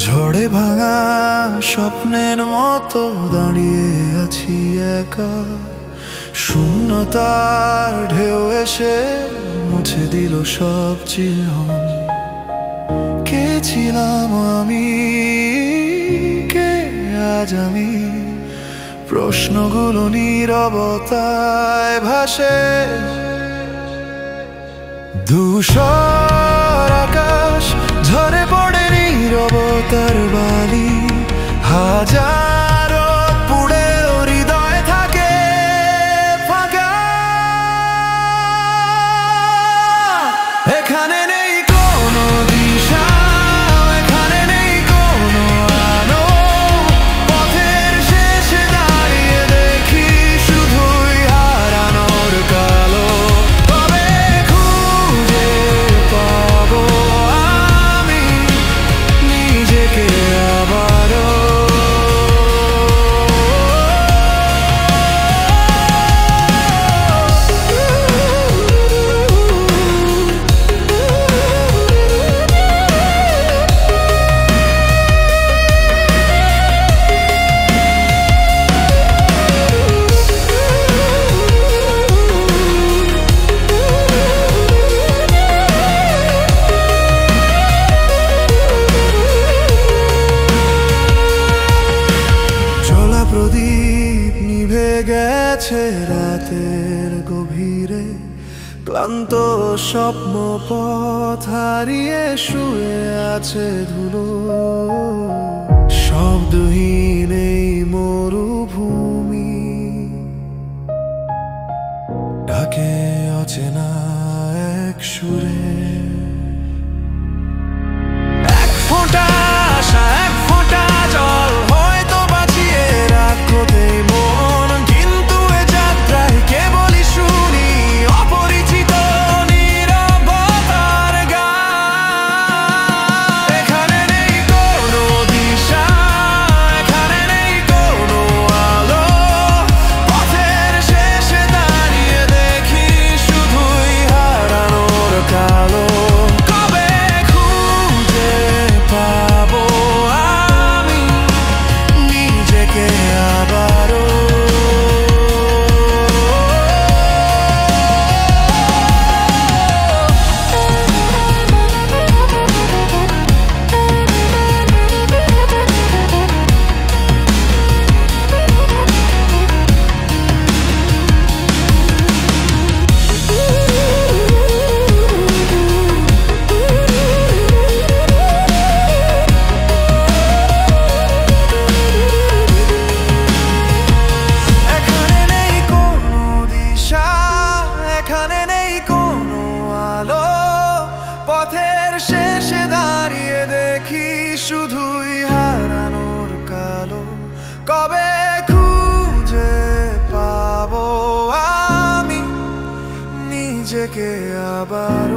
ঝড়ে ভাঙা স্বপ্নের মতো দাঁড়িয়ে আছি একা, শূন্যতার ঢেউ এসে মুছে দিল সব চিহ্ন। কে ছিলাম আমি, কে আজ আমি? প্রশ্নগুলো নীরবতায় ভাসে। ধূসর আকাশ ঝরে পড়ে নীরবতার বালি, হাজারো পুড়ে হৃদয় থাকে ফাঁকা। এখানে নেই কোনো দিশা, এখানে নেই কোনো আলো, পথের শেষে দাঁড়িয়ে দেখি শুধুই হারানোর কালো। তবে খুঁজে পাবো আমি নিজেকে আবারও। প্রদীপ নিভে গেছে রাতের গভীরে, ক্লান্ত স্বপ্ন পথ হারিয়ে শুয়ে আছে ধুলো। শব্দহীন এই মরুভূমি ডাকে অচেনা এক সুরে। এক ফোঁটা আশা, এক ফোঁটা জল হয়তো বাঁচিয়ে রাখতে মন, কিন্তু এ যাত্রায় কেবলই শুনি অপরিচিত নীরবতার গান। এখানে নেই কোনো দিশা, এখানে নেই কোনো আলো, পথের শেষে দাঁড়িয়ে দেখি শুধুই হারানোর কালো। কবে খুঁজে পাবো আমি নিজেকে আবারও? এখানে নেই কোনো দিশা, এখানে নেই কোনো আলো, পথের শেষে দাঁড়িয়ে দেখি শুধুই হারানোর কালো। কবে খুঁজে পাবো আমি নিজেকে আবার?